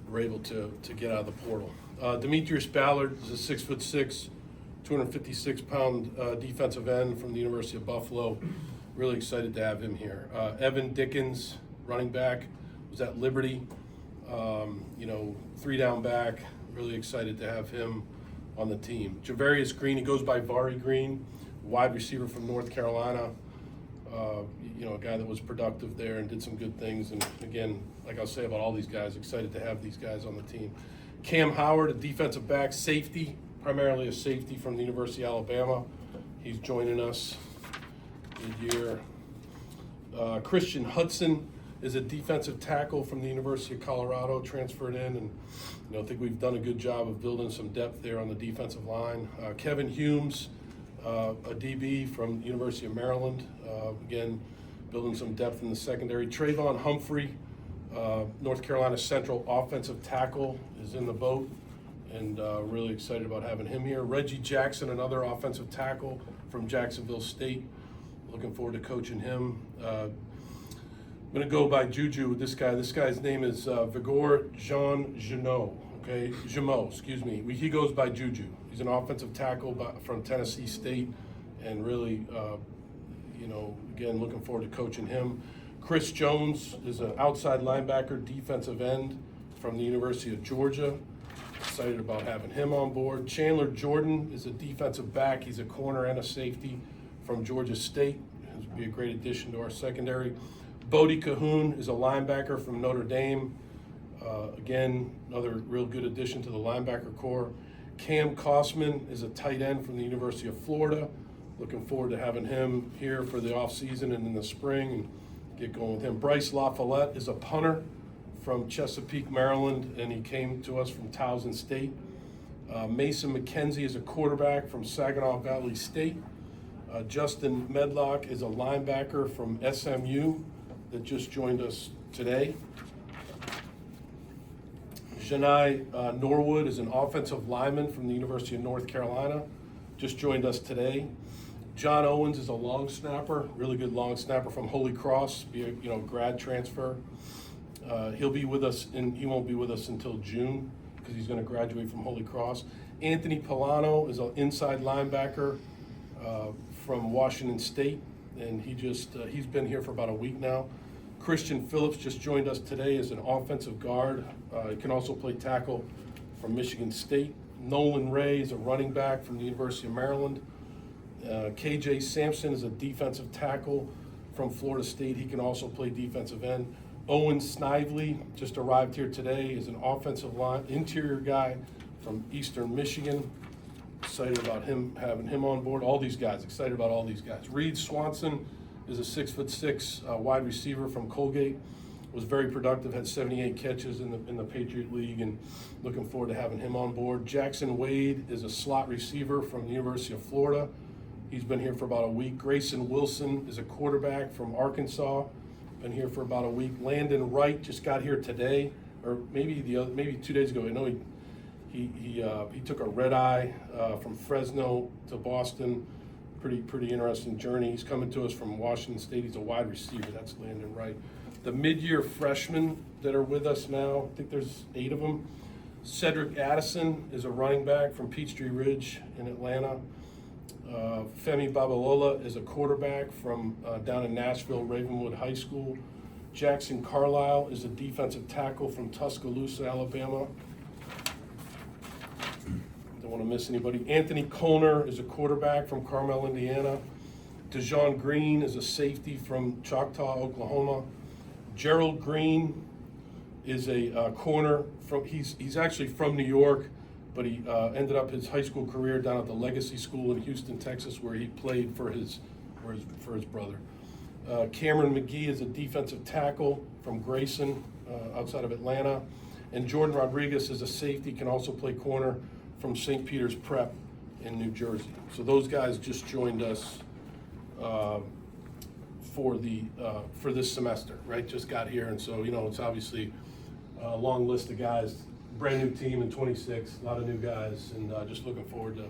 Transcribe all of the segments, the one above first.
were able to get out of the portal. Demetrius Ballard is a 6'6", 256-pound defensive end from the University of Buffalo. Really excited to have him here. Evan Dickens, running back, was at Liberty. 3-down back. Really excited to have him on the team. Javarius Green, he goes by Vari Green, wide receiver from North Carolina. A guy that was productive there and did some good things. And again, like I'll say about all these guys, excited to have these guys on the team. Cam Howard, a defensive back, safety, primarily a safety from the University of Alabama. He's joining us mid-year. Christian Hudson is a defensive tackle from the University of Colorado, transferred in, and I think we've done a good job of building some depth there on the defensive line. Kevin Humes, a DB from the University of Maryland, again, building some depth in the secondary. Trayvon Humphrey, North Carolina Central offensive tackle, is in the boat, and really excited about having him here. Reggie Jackson, another offensive tackle from Jacksonville State. Looking forward to coaching him. I'm going to go by Juju with this guy. This guy's name is Vigor Jean Genot. Okay, Jamo, excuse me. He goes by Juju. He's an offensive tackle from Tennessee State, and really, again, looking forward to coaching him. Chris Jones is an outside linebacker, defensive end from the University of Georgia. Excited about having him on board. Chandler Jordan is a defensive back. He's a corner and a safety from Georgia State. This would be a great addition to our secondary. Bodie Cahoon is a linebacker from Notre Dame. Again, another real good addition to the linebacker core. Cam Kosman is a tight end from the University of Florida. Looking forward to having him here for the offseason and in the spring and get going with him. Bryce LaFollette is a punter from Chesapeake, Maryland, and he came to us from Towson State. Mason McKenzie is a quarterback from Saginaw Valley State. Justin Medlock is a linebacker from SMU that just joined us today. Janai Norwood is an offensive lineman from the University of North Carolina, just joined us today. John Owens is a long snapper, really good long snapper from Holy Cross, be a grad transfer. He'll be with us, and he won't be with us until June because he's going to graduate from Holy Cross. Anthony Pilano is an inside linebacker from Washington State, and he's been here for about a week now. Christian Phillips just joined us today as an offensive guard. He can also play tackle from Michigan State. Nolan Ray is a running back from the University of Maryland. KJ Sampson is a defensive tackle from Florida State. He can also play defensive end. Owen Snively just arrived here today, is an offensive line interior guy from Eastern Michigan. Excited about having him on board. All these guys, excited about all these guys. Reed Swanson is a 6'6" wide receiver from Colgate. Was very productive, had 78 catches in the Patriot League, and looking forward to having him on board. Jackson Wade is a slot receiver from the University of Florida. He's been here for about a week. Grayson Wilson is a quarterback from Arkansas. Been here for about a week. Landon Wright just got here today, or maybe 2 days ago. I know he took a red eye from Fresno to Boston. Pretty interesting journey. He's coming to us from Washington State. He's a wide receiver. That's Landon Wright. The mid-year freshmen that are with us now, I think there's 8 of them. Cedric Addison is a running back from Peachtree Ridge in Atlanta. Femi Babalola is a quarterback from down in Nashville, Ravenwood High School. Jackson Carlisle is a defensive tackle from Tuscaloosa, Alabama. Don't want to miss anybody. Anthony Colner is a quarterback from Carmel, Indiana. DeJohn Green is a safety from Choctaw, Oklahoma. Gerald Green is a corner from. He's actually from New York, but he ended up his high school career down at the Legacy School in Houston, Texas, where he played for his brother. Cameron McGee is a defensive tackle from Grayson, outside of Atlanta, and Jordan Rodriguez is a safety, can also play corner from St. Peter's Prep in New Jersey. So those guys just joined us for this semester, right? Just got here, and so it's obviously a long list of guys. Brand new team in 26, a lot of new guys, and just looking forward to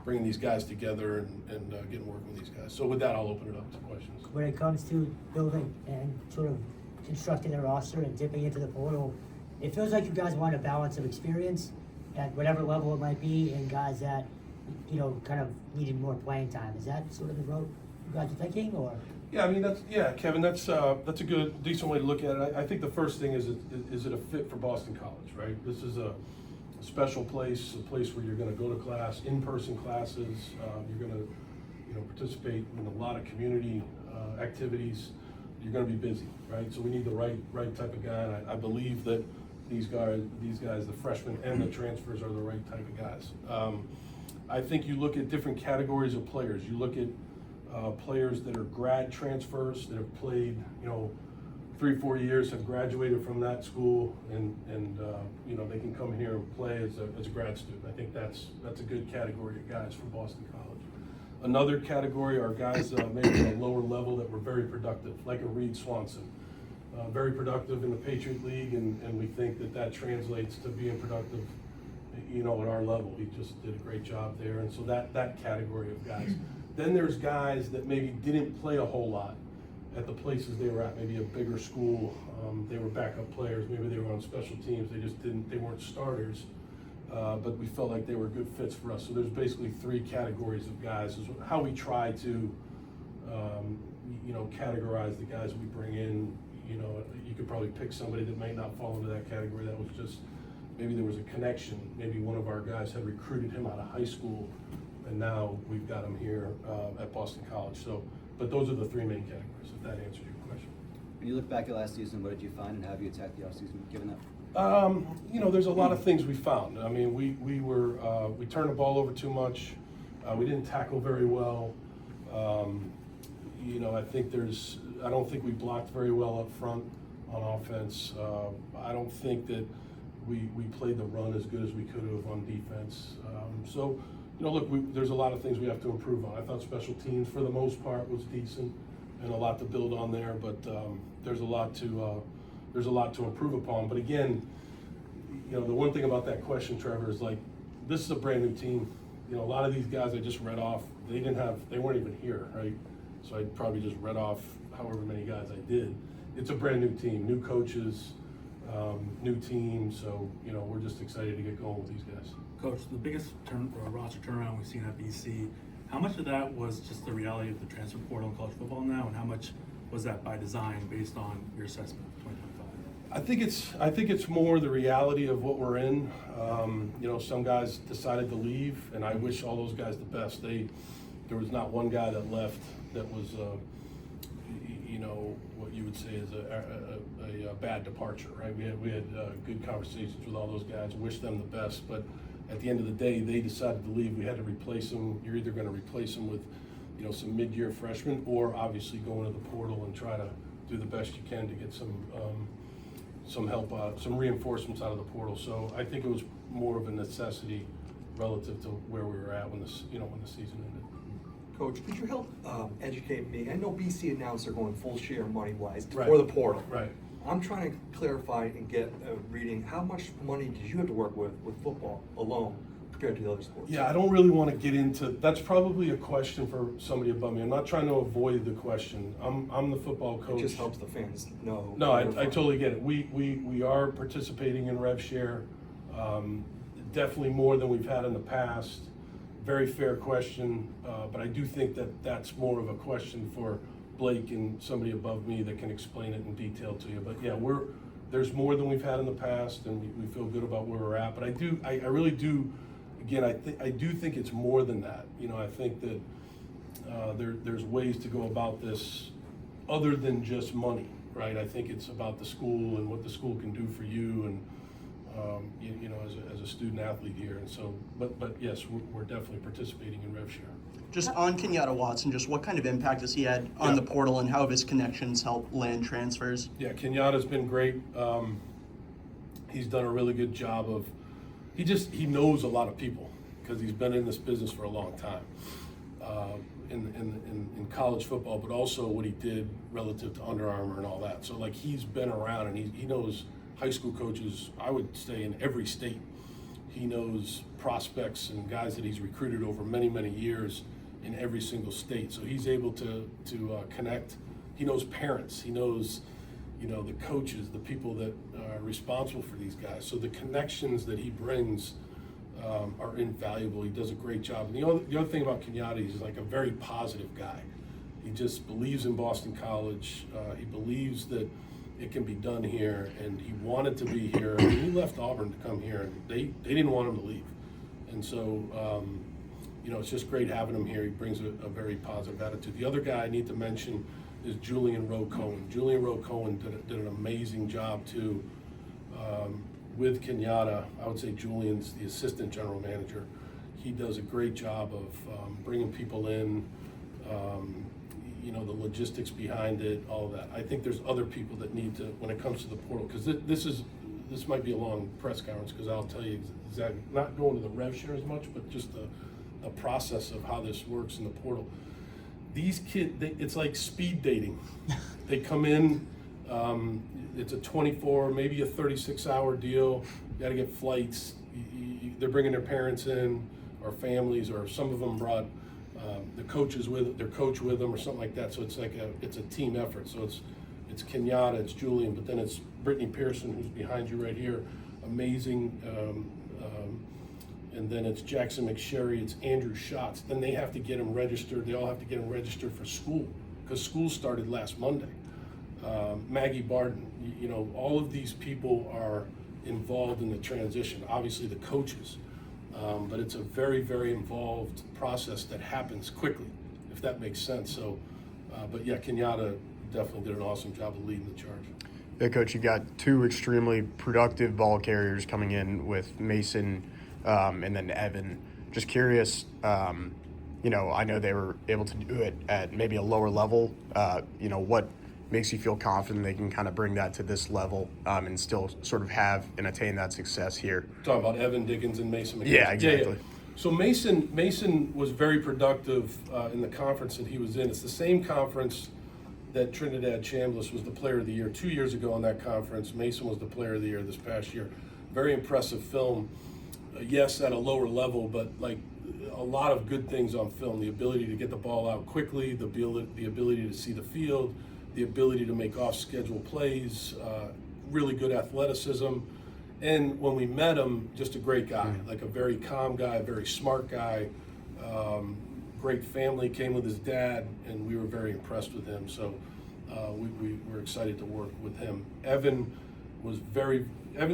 bringing these guys together and getting working with these guys. So with that, I'll open it up to questions. When it comes to building and sort of constructing a roster and dipping into the portal, it feels like you guys want a balance of experience at whatever level it might be, and guys that, kind of needed more playing time. Is that sort of the road you guys are thinking, or? Yeah, I mean, Kevin, that's a good, decent way to look at it. I think the first thing is it a fit for Boston College, right? This is a special place, a place where you're going to go to class, in-person classes. You're going to, participate in a lot of community activities. You're going to be busy, right? So we need the right type of guy. And I believe that these guys, the freshmen and the transfers, are the right type of guys. I think you look at different categories of players. You look at players that are grad transfers that have played, 3-4 years, have graduated from that school, and they can come here and play as a grad student. I think that's a good category of guys from Boston College. Another category are guys maybe at a lower level that were very productive, like a Reed Swanson. Very productive in the Patriot League, and we think that translates to being productive, at our level. He just did a great job there, and so that category of guys. Then there's guys that maybe didn't play a whole lot at the places they were at, maybe a bigger school. They were backup players, maybe they were on special teams, they weren't starters, but we felt like they were good fits for us. So there's basically 3 categories of guys, is how we try to, categorize the guys we bring in. You could probably pick somebody that might not fall into that category. That was just, maybe there was a connection. Maybe one of our guys had recruited him out of high school, and now we've got him here at Boston College. So, but those are the 3 main categories, if that answers your question. When you look back at last season, what did you find, and how have you attacked the offseason given that? There's a lot of things we found. I mean, we turned the ball over too much. We didn't tackle very well. I don't think we blocked very well up front on offense. I don't think that we played the run as good as we could have on defense. There's a lot of things we have to improve on. I thought special teams, for the most part, was decent, and a lot to build on there. But there's a lot to improve upon. But again, the one thing about that question, Trevor, is like, this is a brand new team. A lot of these guys I just read off, they weren't even here, right? So I probably just read off however many guys I did. It's a brand new team, new coaches, new team. So we're just excited to get going with these guys. Coach, the biggest roster turnaround we've seen at BC, how much of that was just the reality of the transfer portal in college football now, and how much was that by design based on your assessment of 2025? I think it's more the reality of what we're in. Some guys decided to leave, and I wish all those guys the best. There was not one guy that left that was, what you would say is a bad departure, right? We had good conversations with all those guys. Wish them the best, but at the end of the day, they decided to leave. We had to replace them. You're either going to replace them with, some mid-year freshmen, or obviously go into the portal and try to do the best you can to get some help out, some reinforcements out of the portal. So I think it was more of a necessity relative to where we were at when the season ended. Coach, could you help educate me? I know BC announced they're going full share money-wise Right. for the portal. Right. I'm trying to clarify and get a reading. How much money did you have to work with football alone compared to the other sports? Yeah, I don't really want to get into, that's probably a question for somebody above me. I'm not trying to avoid the question. I'm the football coach. It just helps the fans know. No, I totally get it. We are participating in rev share, definitely more than we've had in the past. Very fair question, but I do think that that's more of a question for Blake and somebody above me that can explain it in detail to you. But yeah, there's more than we've had in the past, and we feel good about where we're at. But I really do, again, I do think it's more than that. I think that there's ways to go about this other than just money, right? I think it's about the school and what the school can do for you, and as a student athlete here. And so, but yes, we're definitely participating in rev share. Just on Kenyatta Watson, just what kind of impact has he had on the portal, and how have his connections helped land transfers? Yeah, Kenyatta's been great. He's done a really good job of, he knows a lot of people because he's been in this business for a long time. In college football, but also what he did relative to Under Armour and all that. So like, he's been around, and he knows high school coaches, I would say, in every state. He knows prospects and guys that he's recruited over many, many years in every single state. So he's able to connect. He knows parents. He knows, the coaches, the people that are responsible for these guys. So the connections that he brings are invaluable. He does a great job. And the other thing about Kenyatta, he's like a very positive guy. He just believes in Boston College. He believes that it can be done here, and he wanted to be here. I mean, he left Auburn to come here, and they didn't want him to leave. And so, it's just great having him here. He brings a very positive attitude. The other guy I need to mention is Julian Rowe Cohen. Julian Rowe Cohen did an amazing job too with Kenyatta. I would say Julian's the assistant general manager. He does a great job of bringing people in, the logistics behind it, all of that. I think there's other people that need to, when it comes to the portal, because this might be a long press conference, because I'll tell you exactly, not going to the rev share as much, but just the process of how this works in the portal. These kids, it's like speed dating. They come in, it's a 24, maybe a 36-hour deal. You got to get flights. They're bringing their parents in, or families, or some of them brought the coaches with their coach with them, or something like that. So it's like it's a team effort. So it's Kenyatta, it's Julian, but then it's Brittany Pearson, who's behind you right here, amazing. And then it's Jackson McSherry, it's Andrew Schatz. Then they have to get them registered. They all have to get them registered for school, because school started last Monday. Maggie Barden, all of these people are involved in the transition. Obviously the coaches, but it's a very, very involved process that happens quickly, if that makes sense. So, but yeah, Kenyatta definitely did an awesome job of leading the charge. Yeah, Coach, you got two extremely productive ball carriers coming in with Mason and then Evan. Just curious, I know they were able to do it at maybe a lower level. What makes you feel confident they can kind of bring that to this level and still sort of have and attain that success here? Talking about Evan Diggins and Mason McKenzie. Yeah, exactly. So Mason was very productive in the conference that he was in. It's the same conference that Trinidad Chambliss was the player of the year 2 years ago in that conference. Mason was the player of the year this past year. Very impressive film. Yes, at a lower level, but like a lot of good things on film. The ability to get the ball out quickly, the ability to see the field, the ability to make off-schedule plays, really good athleticism. And when we met him, just a great guy, like a very calm guy, very smart guy, great family, came with his dad, and we were very impressed with him. So we were excited to work with him. Evan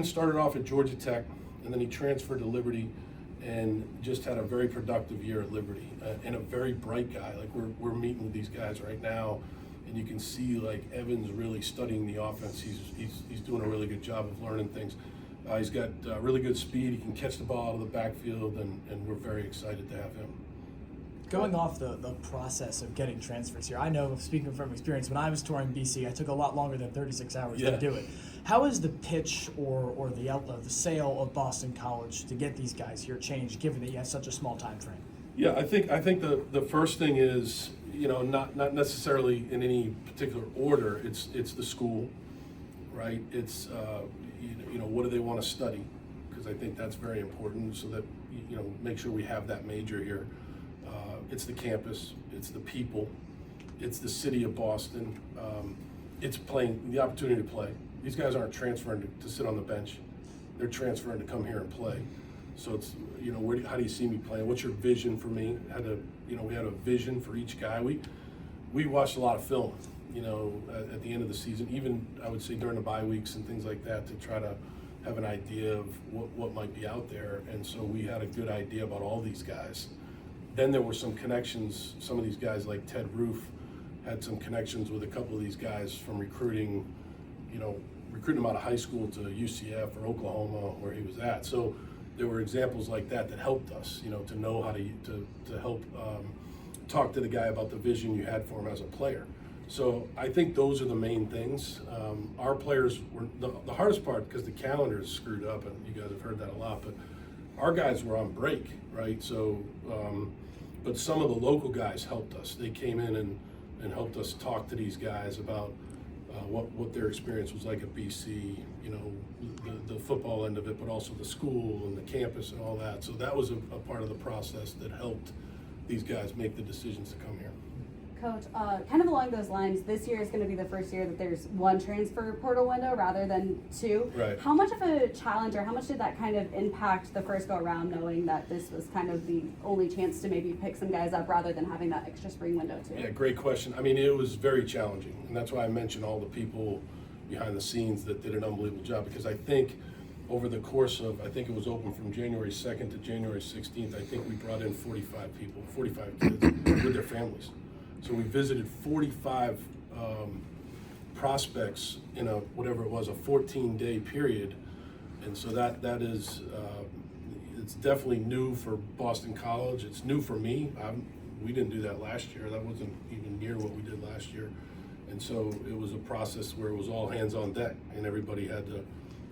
started off at Georgia Tech, and then he transferred to Liberty and just had a very productive year at Liberty, and a very bright guy. Like we're meeting with these guys right now, and you can see like Evan's really studying the offense. He's doing a really good job of learning things. He's got really good speed. He can catch the ball out of the backfield, and we're very excited to have him. Going off the process of getting transfers here, I know, speaking from experience, when I was touring BC, I took a lot longer than 36 hours to do it. How is the pitch or the sale of Boston College to get these guys here changed, given that you have such a small time frame? Yeah, I think the first thing is, not necessarily in any particular order. It's the school, right? It's what do they want to study? Because I think that's very important, so that make sure we have that major here. It's the campus, it's the people, it's the city of Boston. It's the opportunity to play. These guys aren't transferring to sit on the bench. They're transferring to come here and play. So it's, how do you see me playing? What's your vision for me? We had a vision for each guy. We watched a lot of film, at the end of the season, even I would say during the bye weeks and things like that, to try to have an idea of what might be out there. And so we had a good idea about all these guys. Then there were some connections. Some of these guys, like Ted Roof, had some connections with a couple of these guys from recruiting him out of high school to UCF or Oklahoma, where he was at. So there were examples like that helped us, to know how to help talk to the guy about the vision you had for him as a player. So I think those are the main things. Our players were the hardest part, because the calendar is screwed up, and you guys have heard that a lot, but our guys were on break, right? So, but some of the local guys helped us. They came in and helped us talk to these guys about what their experience was like at BC, the football end of it, but also the school and the campus and all that. So that was a part of the process that helped these guys make the decisions to come here. Coach, kind of along those lines, this year is going to be the first year that there's one transfer portal window rather than two. Right. How much of a challenge, or how much did that kind of impact the first go around, knowing that this was kind of the only chance to maybe pick some guys up rather than having that extra spring window too? Yeah, great question. I mean, it was very challenging, and that's why I mentioned all the people behind the scenes that did an unbelievable job, because I think over the course of, I think it was open from January 2nd to January 16th, I think we brought in 45 people, 45 kids with their families. So we visited 45 prospects in a, whatever it was, a 14-day period. And so that is, it's definitely new for Boston College. It's new for me. We didn't do that last year. That wasn't even near what we did last year. And so it was a process where it was all hands on deck and everybody had to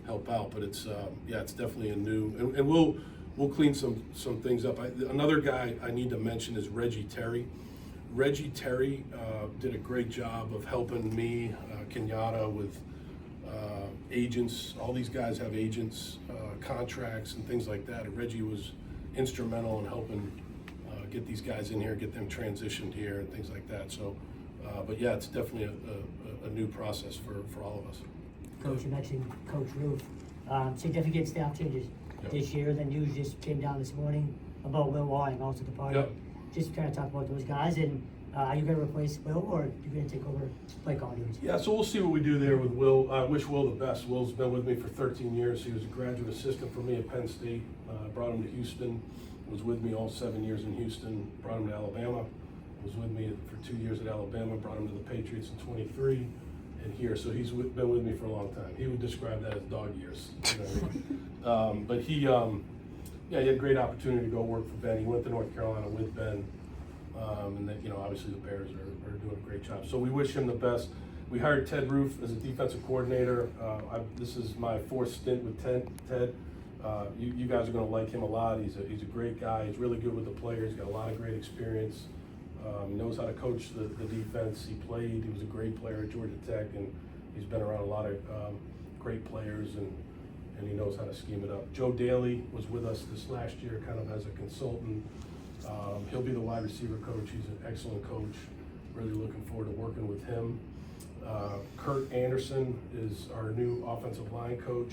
help out. But it's, yeah, it's definitely a new, and we'll clean some things up. Another guy I need to mention is Reggie Terry. Reggie Terry did a great job of helping me, Kenyatta, with agents. All these guys have agents, contracts, and things like that. And Reggie was instrumental in helping get these guys in here, get them transitioned here, and things like that. So, but yeah, it's definitely a new process for all of us. Coach, you mentioned Coach Roof. Significant staff changes this year. The news just came down this morning about Will Walling also departing. Yep. Just kind of talk about those guys, and are you going to replace Will, or are you going to take over play calling duties? Yeah, so we'll see what we do there with Will. I wish Will the best. Will's been with me for 13 years. He was a graduate assistant for me at Penn State. Brought him to Houston. Was with me all 7 years in Houston. Brought him to Alabama. Was with me for 2 years at Alabama. Brought him to the Patriots in 23, and here. So he's been with me for a long time. He would describe that as dog years. You know what I mean? But he, yeah, he had a great opportunity to go work for Ben. He went to North Carolina with Ben. And then, you know, obviously the Bears are doing a great job. So we wish him the best. We hired Ted Roof as a defensive coordinator. This is my 4th stint with Ted. You guys are going to like him a lot. He's a great guy. He's really good with the players. Got a lot of great experience. He knows how to coach the defense. He was a great player at Georgia Tech, and he's been around a lot of great players, and he knows how to scheme it up. Joe Daly was with us this last year kind of as a consultant. He'll be the wide receiver coach. He's an excellent coach. Really looking forward to working with him. Kurt Anderson is our new offensive line coach.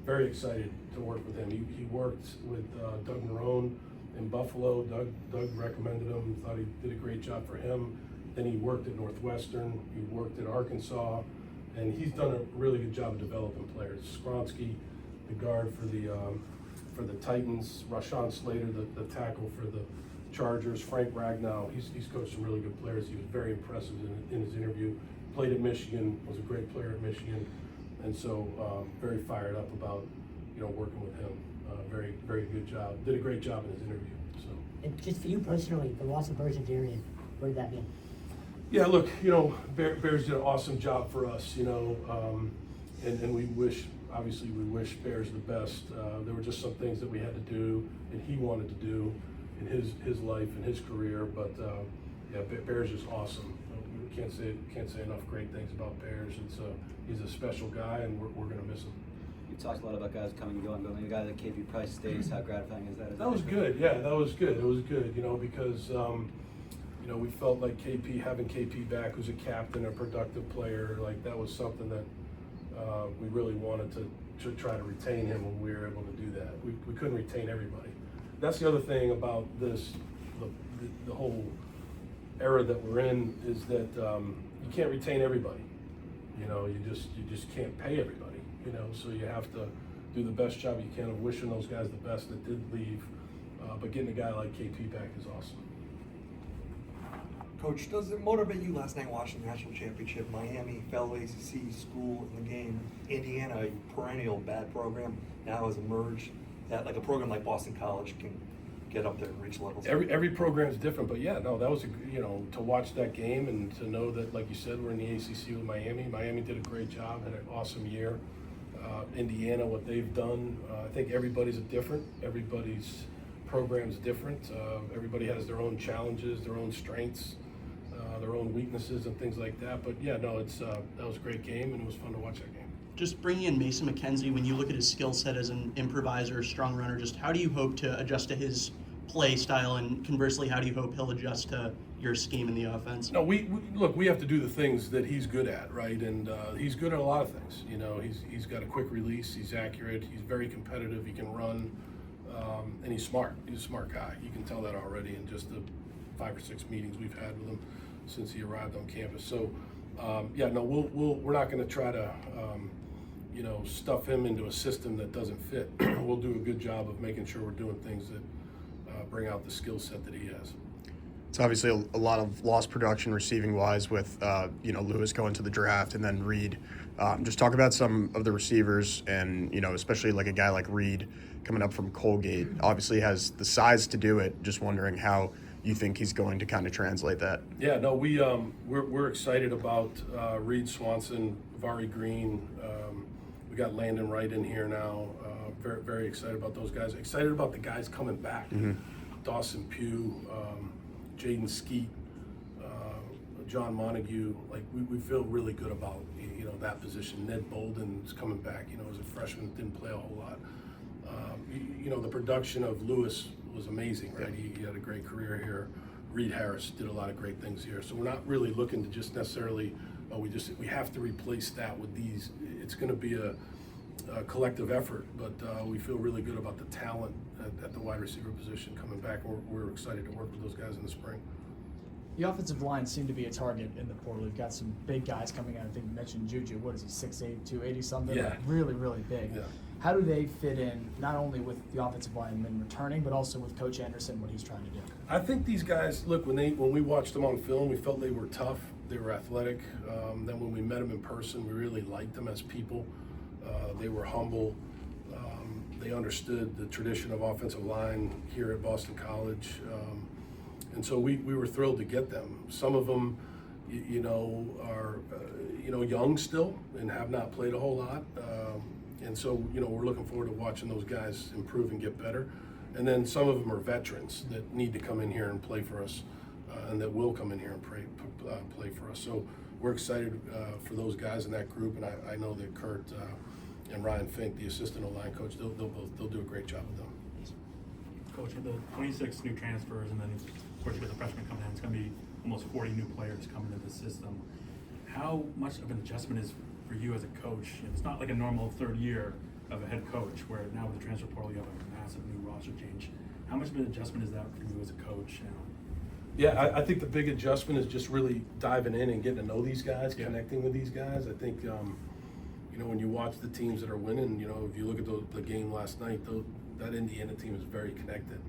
Very excited to work with him. He worked with Doug Marrone in Buffalo. Doug recommended him, thought he did a great job for him. Then he worked at Northwestern. He worked at Arkansas. And he's done a really good job of developing players. Skronsky, the guard for the Titans, Rashawn Slater, the tackle for the Chargers, Frank Ragnow, he's coached some really good players. He was very impressive in his interview. Played at Michigan, was a great player at Michigan, and so very fired up about working with him. Very good job. Did a great job in his interview. So. And just for you personally, the loss of Bergentarian, what did that mean? Yeah, look, Bears did an awesome job for us, and we wish. Obviously, we wish Bears the best. There were just some things that we had to do, and he wanted to do in his life and his career. But yeah, Bears is awesome. We can't say enough great things about Bears. He's a special guy, and we're going to miss him. You talked a lot about guys coming and going, but when a guy like KP Price stays, how gratifying is that? That was good. Yeah, that was good. It was good. Because we felt like having KP back, who's a captain, a productive player, like that was something that. We really wanted to try to retain him when we were able to do that. We couldn't retain everybody. That's the other thing about this, the whole era that we're in is that you can't retain everybody. You just can't pay everybody. So you have to do the best job you can of wishing those guys the best that did leave. But getting a guy like KP back is awesome. Coach, does it motivate you last night watching the national championship? Miami, fellow ACC school in the game. Indiana, a perennial bad program, now has emerged that like a program like Boston College can get up there and reach levels. Every program is different, but yeah, no, that was to watch that game and to know that, like you said, we're in the ACC with Miami. Miami did a great job, had an awesome year. Indiana, what they've done, I think everybody's different. Everybody's program's different. Everybody has their own challenges, their own strengths. Their own weaknesses and things like that. But yeah, no, that was a great game, and it was fun to watch that game. Just bringing in Mason McKenzie, when you look at his skill set as an improviser, strong runner, just how do you hope to adjust to his play style, and conversely, how do you hope he'll adjust to your scheme in the offense? No, we look. We have to do the things that he's good at, right? And he's good at a lot of things. You know, he's got a quick release. He's accurate. He's very competitive. He can run, and he's smart. He's a smart guy. You can tell that already in just the 5 or 6 meetings we've had with him since he arrived on campus. So, yeah, no, we're not going to try to, stuff him into a system that doesn't fit. We'll do a good job of making sure we're doing things that bring out the skill set that he has. It's obviously a lot of lost production receiving wise with Lewis going to the draft and then Reed. Just talk about some of the receivers and especially like a guy like Reed coming up from Colgate. Obviously has the size to do it. Just wondering how you think he's going to kind of translate that. Yeah, no, we're excited about Reed Swanson, Vari Green. We got Landon Wright in here now. Very, very excited about those guys. Excited about the guys coming back. Mm-hmm. Dawson Pugh, Jaden Skeet, John Montague. Like we feel really good about that position. Ned Bolden's coming back. As a freshman, didn't play a whole lot. The production of Lewis was amazing, right? He had a great career here. Reed Harris did a lot of great things here. So we're not really looking to just necessarily, we have to replace that with these. It's going to be a collective effort, but we feel really good about the talent at the wide receiver position coming back. We're excited to work with those guys in the spring. The offensive line seemed to be a target in the portal. We've got some big guys coming out. I think you mentioned Juju. What is he, 6'8", 280 something? Yeah. Like really, really big. Yeah. How do they fit in, not only with the offensive linemen returning, but also with Coach Anderson, what he's trying to do? I think these guys, look, when we watched them on film, we felt they were tough. They were athletic. Then when we met them in person, we really liked them as people. They were humble. They understood the tradition of offensive line here at Boston College. And so we were thrilled to get them. Some of them, are, young still and have not played a whole lot. And so, we're looking forward to watching those guys improve and get better. And then some of them are veterans that need to come in here and play for us, and that will come in here and play for us. So we're excited for those guys in that group, and I know that Kurt and Ryan Fink, the assistant O-line coach, they'll do a great job with them. Coach, with the 26 new transfers, and then of course you got the freshmen coming in, it's going to be almost 40 new players coming into the system. How much of an adjustment is for you as a coach? It's not like a normal third year of a head coach, where now with the transfer portal you have a massive new roster change. How much of an adjustment is that for you as a coach? Yeah, I think the big adjustment is just really diving in and getting to know these guys, connecting with these guys. I think, when you watch the teams that are winning, if you look at the game last night, that Indiana team is very connected.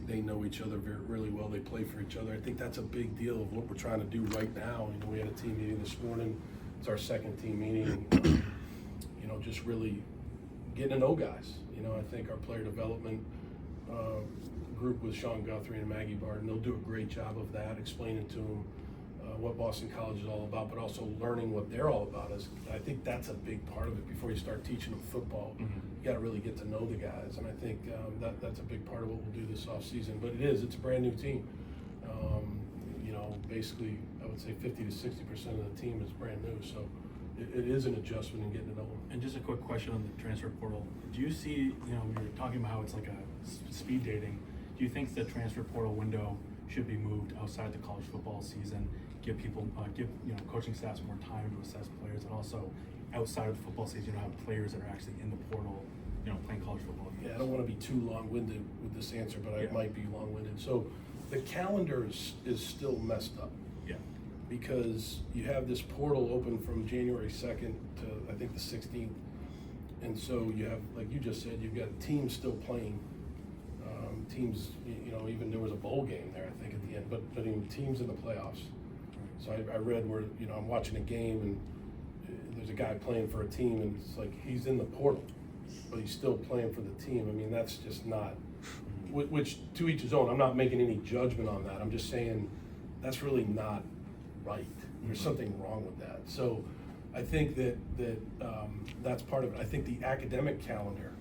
They know each other really well. They play for each other. I think that's a big deal of what we're trying to do right now. We had a team meeting this morning. It's our second team meeting. Just really getting to know guys. I think our player development group with Sean Guthrie and Maggie Barton, they'll do a great job of that, explaining to them what Boston College is all about, but also learning what they're all about. I think that's a big part of it. Before you start teaching them football, you got to really get to know the guys, and I think that's a big part of what we'll do this offseason. But it's a brand new team. Basically, I would say 50 to 60% of the team is brand new, so it is an adjustment in getting to know them. And just a quick question on the transfer portal. Do you see, we were talking about how it's like a speed dating. Do you think the transfer portal window should be moved outside the college football season, give people, coaching staffs more time to assess players, and also outside of the football season, have players that are actually in the portal, playing college football games? Yeah, I don't want to be too long-winded with this answer, but I might be long-winded. So the calendar is still messed up. Yeah. Because you have this portal open from January 2nd to I think the 16th. And so you have, like you just said, you've got teams still playing. Teams, even there was a bowl game there, I think, at the end, but even teams in the playoffs. So I read where, I'm watching a game and there's a guy playing for a team and it's like he's in the portal, but he's still playing for the team. I mean, that's just not, which to each his own. I'm not making any judgment on that. I'm just saying that's really not right. There's something wrong with that. So I think that's part of it. I think the academic calendar,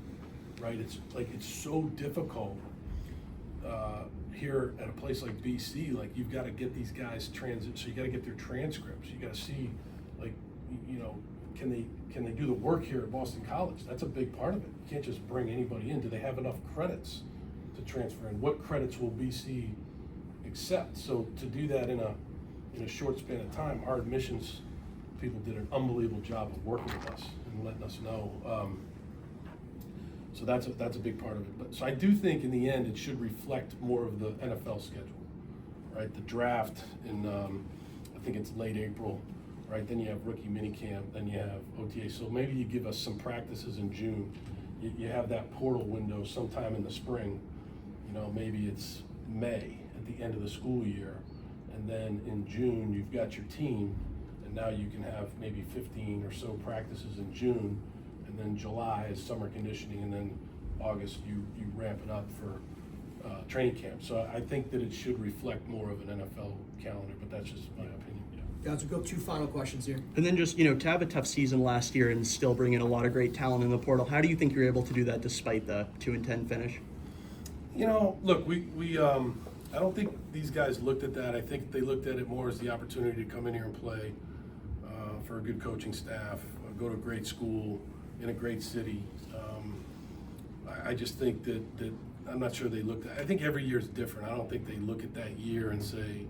right? It's so difficult here at a place like BC. Like you've got to get these guys so you got to get their transcripts. You got to see, can they do the work here at Boston College? That's a big part of it. You can't just bring anybody in. Do they have enough credits to transfer in? What credits will BC accept? So to do that in a short span of time, our admissions people did an unbelievable job of working with us and letting us know. So that's a big part of it. But so I do think in the end it should reflect more of the NFL schedule, right? The draft in I think it's late April, right? Then you have rookie minicamp, then you have OTA. So maybe you give us some practices in June. You have that portal window sometime in the spring. You know, maybe it's May at the end of the school year, and then in June you've got your team, and now you can have maybe 15 or so practices in June, and then July is summer conditioning, and then August you ramp it up for training camp. So I think that it should reflect more of an NFL calendar, but that's just my opinion. Guys, we'll go 2 final questions here. And then just, to have a tough season last year and still bring in a lot of great talent in the portal, how do you think you're able to do that despite the 2-10 finish? Look, we I don't think these guys looked at that. I think they looked at it more as the opportunity to come in here and play for a good coaching staff, go to a great school in a great city. I just think that I'm not sure they looked at. I think every year is different. I don't think they look at that year and say,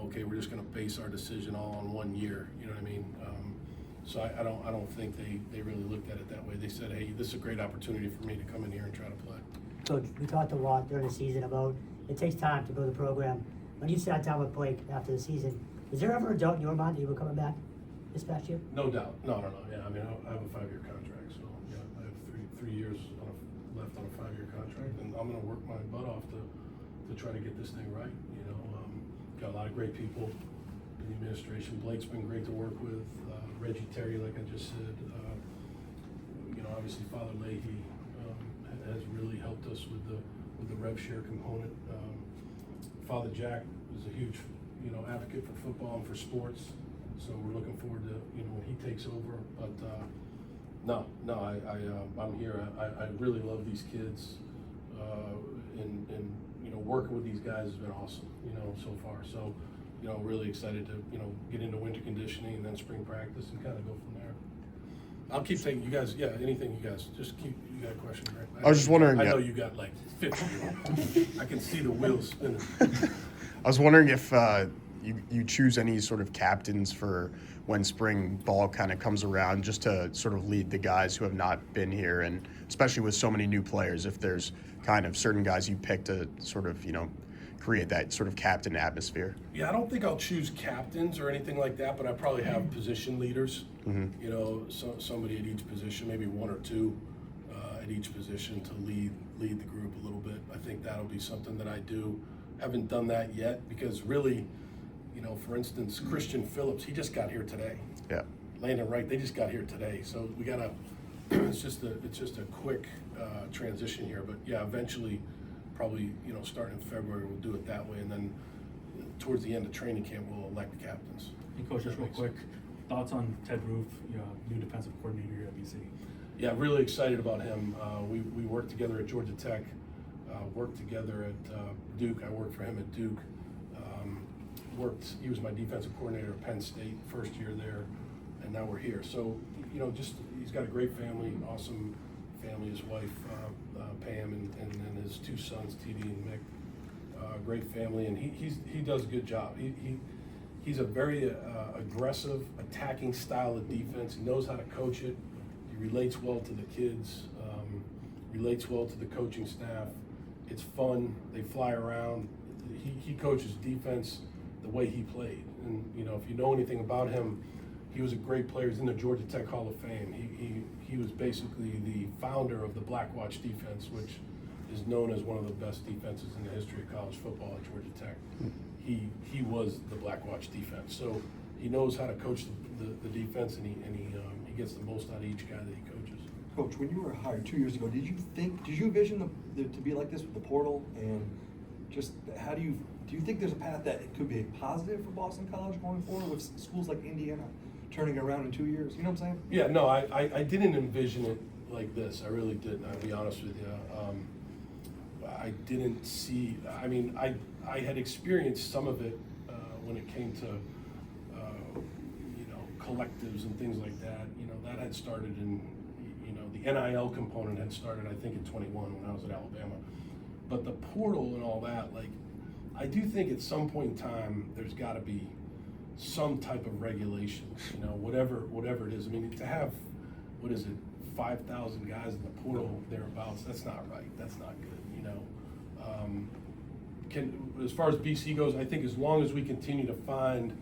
okay, we're just going to base our decision all on 1 year. You know what I mean? So I don't think they really looked at it that way. They said, hey, this is a great opportunity for me to come in here and try to play. Coach, we talked a lot during the season about it takes time to build a program. When you sat down with Blake after the season, is there ever a doubt in your mind that you were coming back this past year? No doubt. No. Yeah, I mean, I have a 5-year contract, so yeah, I have three years left on a 5-year contract, and I'm going to work my butt off to try to get this thing right. Got a lot of great people in the administration. Blake's been great to work with. Reggie Terry, like I just said. Obviously Father Leahy has really helped us with the rev share component. Father Jack is a huge, advocate for football and for sports. So we're looking forward to, when he takes over. But I'm here. I really love these kids, and working with these guys has been awesome, so far. So, really excited to, get into winter conditioning and then spring practice and kind of go from there. I'll keep taking you guys. Yeah, anything you guys just keep. You got a question, right? I was just wondering. I know you got like 50. I can see the wheels spinning. I was wondering if you choose any sort of captains for when spring ball kind of comes around, just to sort of lead the guys who have not been here, and especially with so many new players, if there's kind of certain guys you pick to sort of, create that sort of captain atmosphere. Yeah, I don't think I'll choose captains or anything like that, but I probably have position leaders. Mm-hmm. Somebody at each position, maybe 1 or 2 at each position to lead the group a little bit. I think that'll be something that I do. Haven't done that yet because really, for instance, Christian Phillips, he just got here today. Yeah. Landon Wright, they just got here today. So we gotta. It's just a quick transition here, but yeah, eventually, probably starting in February, we'll do it that way, and then towards the end of training camp, we'll elect the captains. And Coach, just real quick, thoughts on Ted Roof, new defensive coordinator here at BC? Yeah, really excited about him. We worked together at Georgia Tech, worked together at Duke. I worked for him at Duke. He was my defensive coordinator at Penn State, first year there, and now we're here. So, he's got a great family, awesome family, his wife, Pam, and his 2 sons, TD and Mick. Great family, and he does a good job. He's a very aggressive, attacking style of defense. He knows how to coach it. He relates well to the kids, relates well to the coaching staff. It's fun. They fly around. He coaches defense the way he played. And, if you know anything about him, he was a great player. He's in the Georgia Tech Hall of Fame. He was basically the founder of the Black Watch defense, which is known as one of the best defenses in the history of college football at Georgia Tech. He was the Black Watch defense. So he knows how to coach the defense, and he gets the most out of each guy that he coaches. Coach, when you were hired 2 years ago, did you envision to be like this with the portal? And just how do you think there's a path that it could be a positive for Boston College going forward with schools like Indiana turning around in 2 years? You know what I'm saying? Yeah, no, I didn't envision it like this. I really didn't. I'll be honest with you. I didn't see. I mean, I had experienced some of it when it came to collectives and things like that. That had started in the NIL component had started, I think, in 21 when I was at Alabama. But the portal and all that, like, I do think at some point in time, there's gotta be some type of regulation, you know, whatever it is. I mean, to have, 5,000 guys in the portal thereabouts, that's not right. That's not good, you know. As far as BC goes, I think as long as we continue to find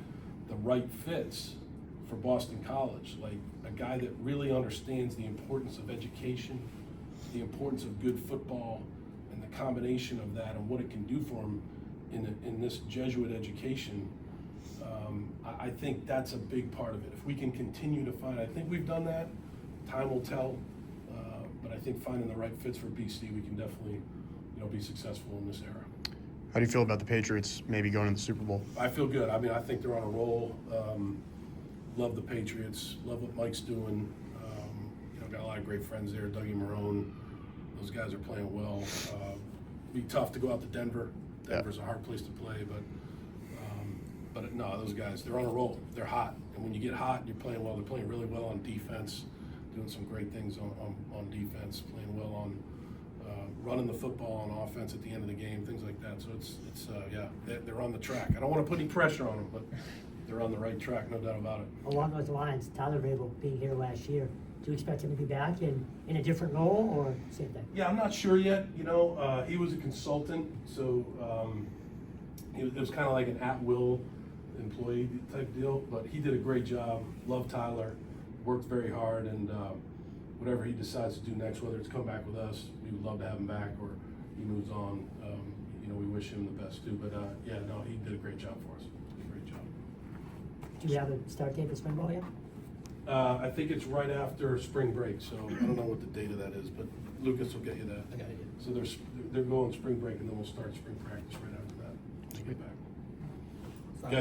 the right fits for Boston College, like a guy that really understands the importance of education, the importance of good football, and the combination of that and what it can do for him in this Jesuit education, I think that's a big part of it. If we can continue to find, I think we've done that. Time will tell, but I think finding the right fits for BC, we can definitely, be successful in this era. How do you feel about the Patriots maybe going to the Super Bowl? I feel good. I mean, I think they're on a roll. Love the Patriots. Love what Mike's doing. Got a lot of great friends there. Dougie Marone. Those guys are playing well. Be tough to go out to Denver. Denver's a hard place to play, but no, those guys, they're on a roll. They're hot. And when you get hot and you're playing well, they're playing really well on defense, doing some great things on defense, playing well on running the football on offense at the end of the game, things like that. So they're on the track. I don't want to put any pressure on them, but they're on the right track, no doubt about it. Along those lines, Tyler Rabel being here last year, do you expect him to be back in a different role or same thing? Yeah, I'm not sure yet. He was a consultant, so it was kind of like an at-will employee type deal, but he did a great job. Love Tyler, worked very hard, and whatever he decides to do next, whether it's come back with us, we would love to have him back, or he moves on. We wish him the best too. But he did a great job for us. Great job. Do you have a start date for spring ball yet? I think it's right after spring break, so I don't know what the date of that is, but Lucas will get you that. I got it. So they're going spring break, and then we'll start spring practice right after that. To get back. You guys